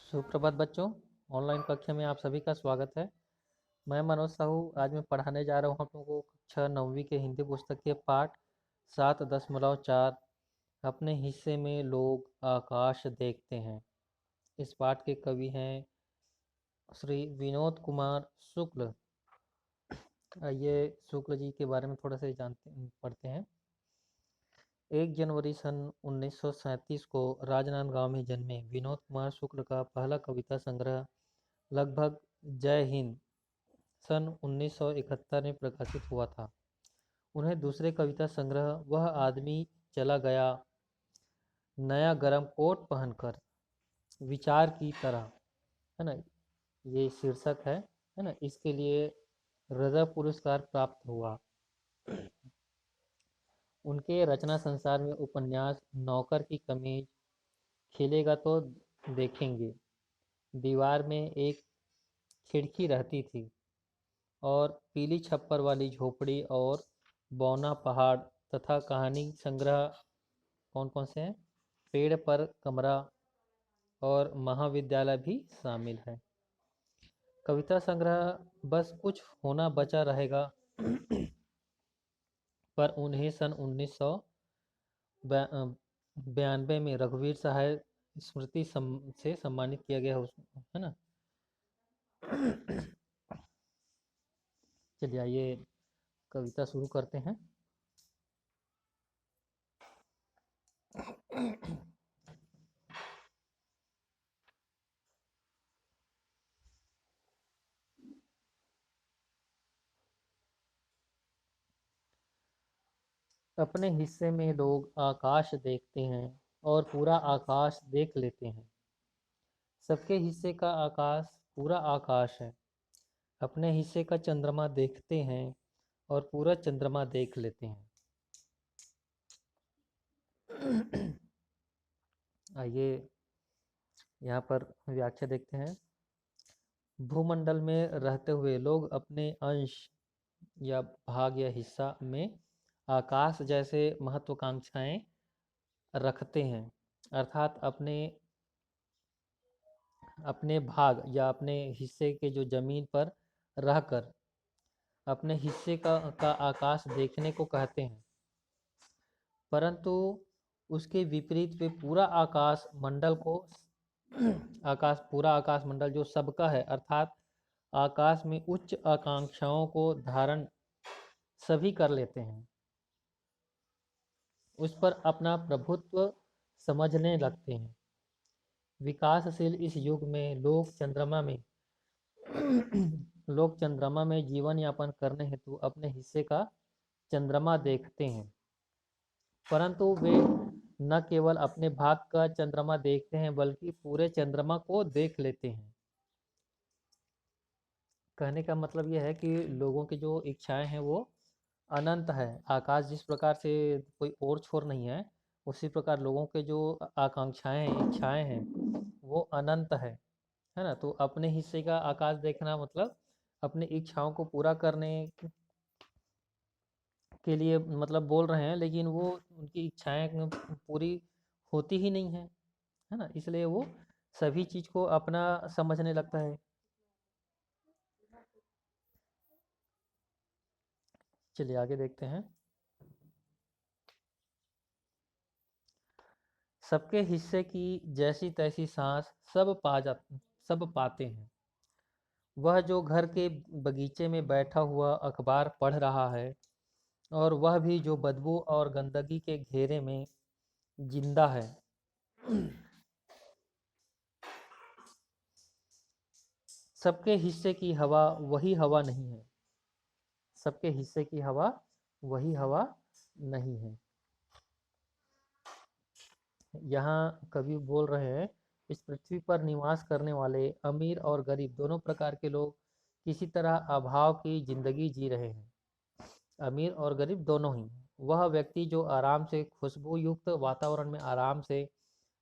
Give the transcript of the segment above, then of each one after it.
सुप्रभात बच्चों। ऑनलाइन कक्षा में आप सभी का स्वागत है। मैं मनोज साहू। आज मैं पढ़ाने जा रहा हूँ आप लोगों को कक्षा 9वीं के हिंदी पुस्तक के पाठ 7.4 अपने हिस्से में लोग आकाश देखते हैं। इस पाठ के कवि हैं श्री विनोद कुमार शुक्ल। ये शुक्ल जी के बारे में थोड़ा सा पढ़ते हैं। 1 जनवरी सन 1937 को राजनांदगांव में जन्मे विनोद कुमार शुक्ल का पहला कविता संग्रह लगभग जय हिंद सन 1971 में प्रकाशित हुआ था। उन्हें दूसरे कविता संग्रह वह आदमी चला गया नया गरम कोट पहनकर विचार की तरह, है ना, ये शीर्षक है ना, इसके लिए रजत पुरस्कार प्राप्त हुआ। उनके रचना संसार में उपन्यास नौकर की कमीज, खिलेगा तो देखेंगे, दीवार में एक खिड़की रहती थी और पीली छप्पर वाली झोपड़ी और बौना पहाड़ तथा कहानी संग्रह कौन कौन से हैं, पेड़ पर कमरा और महाविद्यालय भी शामिल है। कविता संग्रह बस कुछ होना बचा रहेगा पर उन्हें सन 1992 में रघुवीर साहब स्मृति से सम्मानित किया गया, है ना। चलिए आइए कविता शुरू करते हैं। अपने हिस्से में लोग आकाश देखते हैं और पूरा आकाश देख लेते हैं। सबके हिस्से का आकाश पूरा आकाश है। अपने हिस्से का चंद्रमा देखते हैं और पूरा चंद्रमा देख लेते हैं। आइए यहाँ पर व्याख्या देखते हैं। भूमंडल में रहते हुए लोग अपने अंश या भाग या हिस्सा में आकाश जैसे महत्वाकांक्षाएं रखते हैं, अर्थात अपने अपने भाग या अपने हिस्से के जो जमीन पर रहकर अपने हिस्से का आकाश देखने को कहते हैं। परंतु उसके विपरीत वे पूरा आकाश मंडल को पूरा आकाश मंडल जो सबका है, अर्थात आकाश में उच्च आकांक्षाओं को धारण सभी कर लेते हैं, उस पर अपना प्रभुत्व समझने लगते हैं। विकासशील इस युग में लोग चंद्रमा में जीवन यापन करने हेतु अपने हिस्से का चंद्रमा देखते हैं, परंतु वे न केवल अपने भाग का चंद्रमा देखते हैं बल्कि पूरे चंद्रमा को देख लेते हैं। कहने का मतलब यह है कि लोगों की जो इच्छाएं हैं वो अनंत है। आकाश जिस प्रकार से कोई और छोर नहीं है, उसी प्रकार लोगों के जो आकांक्षाएं हैं, इच्छाएं हैं, वो अनंत है ना। तो अपने हिस्से का आकाश देखना मतलब अपनी इच्छाओं को पूरा करने के लिए मतलब बोल रहे हैं, लेकिन वो उनकी इच्छाएं पूरी होती ही नहीं है ना, इसलिए वो सभी चीज को अपना समझने लगता है। चलिए आगे देखते हैं। सबके हिस्से की जैसी तैसी सांस सब पाते हैं। वह जो घर के बगीचे में बैठा हुआ अखबार पढ़ रहा है, और वह भी जो बदबू और गंदगी के घेरे में जिंदा है। सबके हिस्से की हवा वही हवा नहीं है। सबके हिस्से की हवा वही हवा नहीं है। यहाँ कवि बोल रहे हैं, इस पृथ्वी पर निवास करने वाले अमीर और गरीब दोनों प्रकार के लोग किसी तरह अभाव की जिंदगी जी रहे हैं। अमीर और गरीब दोनों ही। वह व्यक्ति जो आराम से खुशबू युक्त वातावरण में आराम से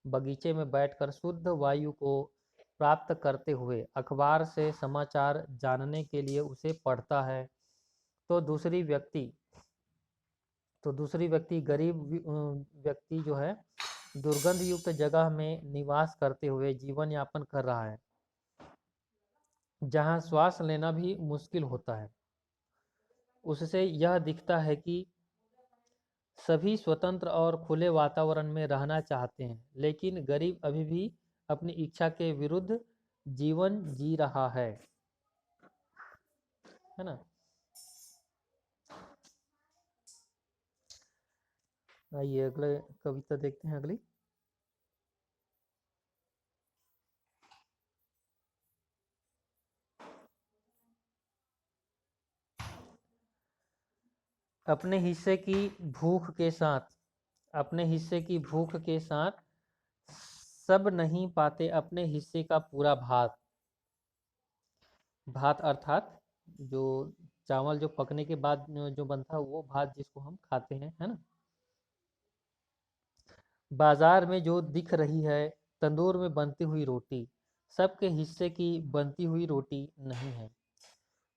बगीचे में बैठकर शुद्ध वायु को प्राप्त करते हुए अखबार से समाचार जानने के लिए उसे पढ़ता है, तो दूसरी व्यक्ति गरीब व्यक्ति जो है दुर्गंध युक्त जगह में निवास करते हुए जीवन यापन कर रहा है, जहां श्वास लेना भी मुश्किल होता है। उससे यह दिखता है कि सभी स्वतंत्र और खुले वातावरण में रहना चाहते हैं, लेकिन गरीब अभी भी अपनी इच्छा के विरुद्ध जीवन जी रहा है ना। आइए अगले कविता देखते हैं। अगली, अपने हिस्से की भूख के साथ, अपने हिस्से की भूख के साथ सब नहीं पाते अपने हिस्से का पूरा भात। भात अर्थात जो चावल जो पकने के बाद जो बनता है वो भात, जिसको हम खाते हैं, है ना। बाजार में जो दिख रही है तंदूर में बनती हुई रोटी, सबके हिस्से की बनती हुई रोटी नहीं है।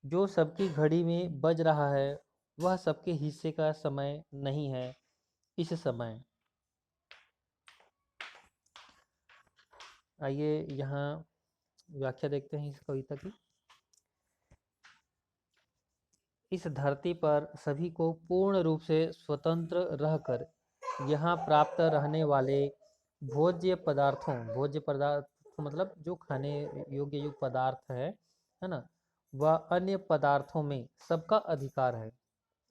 जो सबकी घड़ी में बज रहा है वह सबके हिस्से का समय नहीं है इस समय। आइए यहाँ व्याख्या देखते हैं इस कविता की। इस धरती पर सभी को पूर्ण रूप से स्वतंत्र रहकर यहाँ प्राप्त रहने वाले भोज्य पदार्थ मतलब जो खाने योग्य जो पदार्थ है ना, वह अन्य पदार्थों में सबका अधिकार है।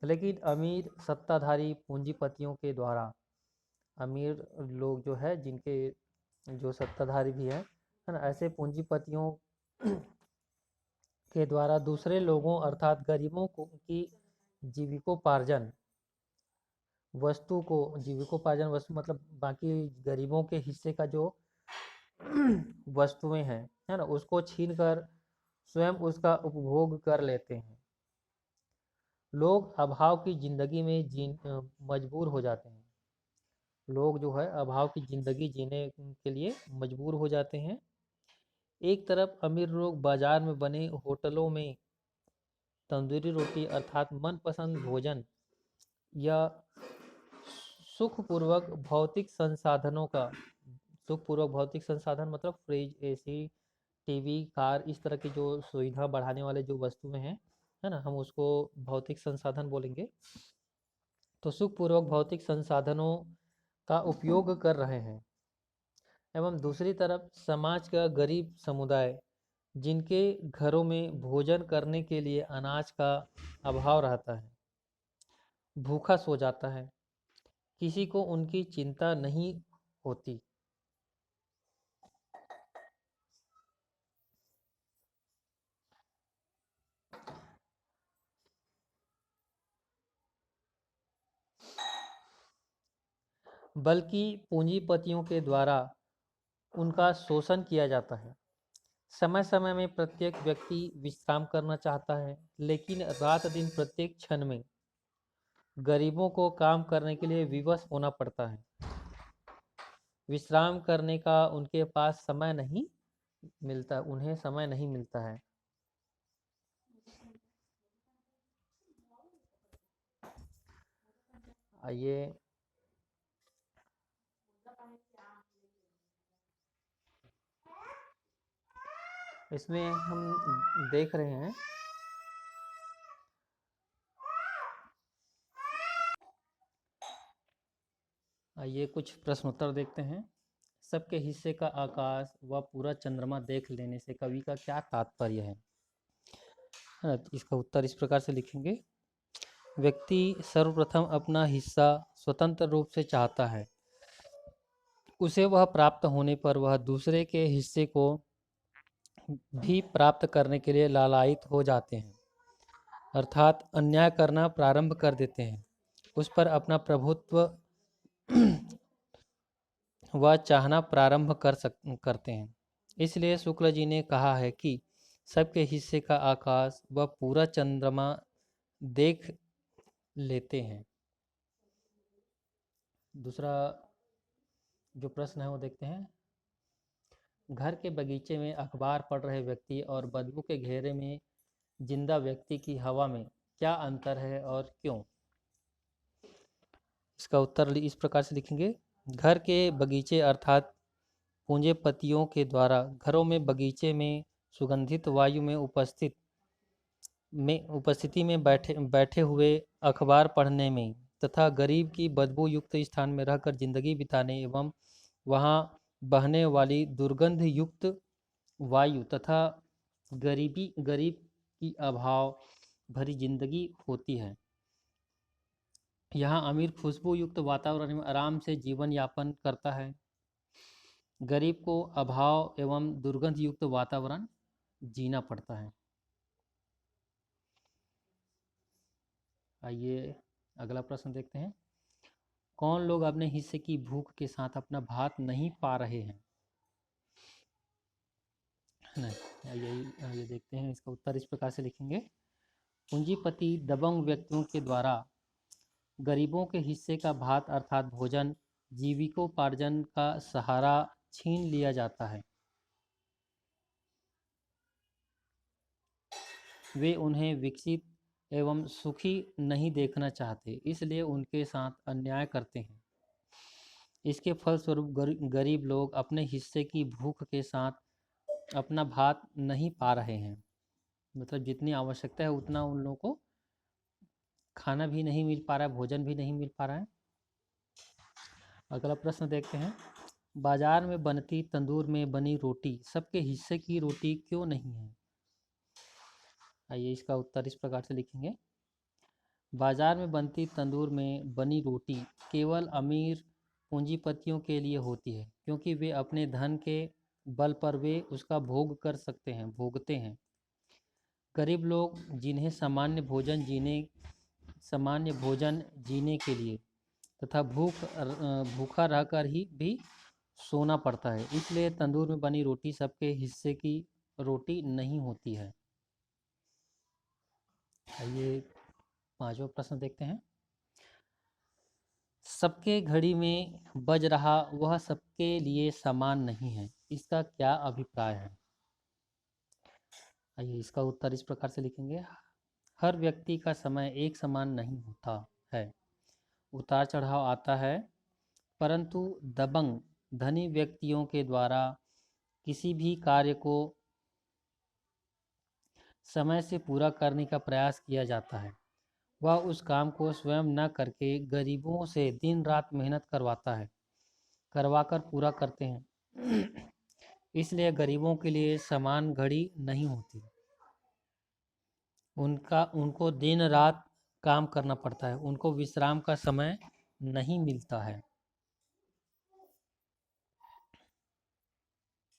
लेकिन अमीर सत्ताधारी पूंजीपतियों के द्वारा, अमीर लोग जो है जिनके जो सत्ताधारी भी है ना, ऐसे पूंजीपतियों के द्वारा दूसरे लोगों अर्थात गरीबों को की जीविकोपार्जन जीविकोपार्जन वस्तु मतलब बाकी गरीबों के हिस्से का जो वस्तुएं हैं, है ना, उसको छीन कर स्वयं उसका उपभोग कर लेते हैं। लोग अभाव की जिंदगी में मजबूर हो जाते हैं। लोग जो है अभाव की जिंदगी जीने के लिए मजबूर हो जाते हैं। एक तरफ अमीर लोग बाजार में बने होटलों में तंदूरी रोटी अर्थात मनपसंद भोजन या सुखपूर्वक भौतिक संसाधनों का, सुखपूर्वक भौतिक संसाधन मतलब फ्रिज, एसी, टीवी, कार, इस तरह की जो सुविधा बढ़ाने वाले जो वस्तुएं हैं, है ना, हम उसको भौतिक संसाधन बोलेंगे। तो सुखपूर्वक भौतिक संसाधनों का उपयोग कर रहे हैं। एवं दूसरी तरफ समाज का गरीब समुदाय, जिनके घरों में भोजन करने के लिए अनाज का अभाव रहता है, भूखा सो जाता है, किसी को उनकी चिंता नहीं होती। बल्कि पूंजीपतियों के द्वारा उनका शोषण किया जाता है। समय समय में प्रत्येक व्यक्ति विश्राम करना चाहता है, लेकिन रात दिन प्रत्येक क्षण में गरीबों को काम करने के लिए विवश होना पड़ता है। विश्राम करने का उनके पास समय नहीं मिलता, उन्हें समय नहीं मिलता है। आइए इसमें हम देख रहे हैं आइए कुछ प्रश्न उत्तर देखते हैं। सबके हिस्से का आकाश व पूरा चंद्रमा देख लेने से कवि का क्या तात्पर्य है? तो इसका उत्तर इस प्रकार से लिखेंगे। व्यक्ति सर्वप्रथम अपना हिस्सा स्वतंत्र रूप से चाहता है। उसे वह प्राप्त होने पर वह दूसरे के हिस्से को भी प्राप्त करने के लिए लालायित हो जाते हैं, अर्थात अन्याय करना प्रारंभ कर देते हैं। उस पर अपना प्रभुत्व वह चाहना प्रारंभ करते हैं। इसलिए शुक्ल जी ने कहा है कि सबके हिस्से का आकाश व पूरा चंद्रमा देख लेते हैं। दूसरा जो प्रश्न है वो देखते हैं। घर के बगीचे में अखबार पढ़ रहे व्यक्ति और बदबू के घेरे में जिंदा व्यक्ति की हवा में क्या अंतर है और क्यों? इसका उत्तर इस प्रकार से लिखेंगे। घर के बगीचे अर्थात पूंजीपतियों के द्वारा घरों में बगीचे में सुगंधित वायु में उपस्थिति में बैठे हुए अखबार पढ़ने में तथा गरीब की बदबू युक्त स्थान में रहकर जिंदगी बिताने एवं वहाँ बहने वाली दुर्गंध युक्त वायु तथा गरीब की अभाव भरी जिंदगी होती है। यहाँ अमीर खुशबू युक्त वातावरण में आराम से जीवन यापन करता है। गरीब को अभाव एवं दुर्गंध युक्त वातावरण जीना पड़ता है। आइए अगला प्रश्न देखते हैं। कौन लोग अपने हिस्से की भूख के साथ अपना भात नहीं पा रहे हैं? नहीं, ये देखते हैं। इसका उत्तर इस प्रकार से लिखेंगे। पूंजीपति दबंग व्यक्तियों के द्वारा गरीबों के हिस्से का भात अर्थात भोजन जीविकोपार्जन का सहारा छीन लिया जाता है। वे उन्हें विकसित एवं सुखी नहीं देखना चाहते, इसलिए उनके साथ अन्याय करते हैं। इसके फलस्वरूप गरीब लोग अपने हिस्से की भूख के साथ अपना भात नहीं पा रहे हैं। मतलब जितनी आवश्यकता है उतना उन लोगों को खाना भी नहीं मिल पा रहा है, भोजन भी नहीं मिल पा रहा है। अगला प्रश्न देखते हैं। बाजार में बनती तंदूर में बनी रोटी सबके हिस्से की रोटी क्यों नहीं है? आइए इसका उत्तर इस प्रकार से लिखेंगे। बाजार में बनती तंदूर में बनी रोटी केवल अमीर पूंजीपतियों के लिए होती है, क्योंकि वे अपने धन के बल पर वे उसका भोगते हैं। गरीब लोग जिन्हें सामान्य भोजन जीने के लिए तथा भूखा रहकर ही भी सोना पड़ता है, इसलिए तंदूर में बनी रोटी सबके हिस्से की रोटी नहीं होती है। आइए पांचवा प्रश्न देखते हैं। सबके घड़ी में बज रहा वह सबके लिए समान नहीं है, इसका क्या अभिप्राय है? आइए इसका उत्तर इस प्रकार से लिखेंगे। हर व्यक्ति का समय एक समान नहीं होता है, उतार चढ़ाव आता है, परंतु दबंग धनी व्यक्तियों के द्वारा किसी भी कार्य को समय से पूरा करने का प्रयास किया जाता है। वह उस काम को स्वयं न करके गरीबों से दिन रात मेहनत करवाकर पूरा करते हैं। इसलिए गरीबों के लिए समान घड़ी नहीं होती। उनको दिन रात काम करना पड़ता है, उनको विश्राम का समय नहीं मिलता है।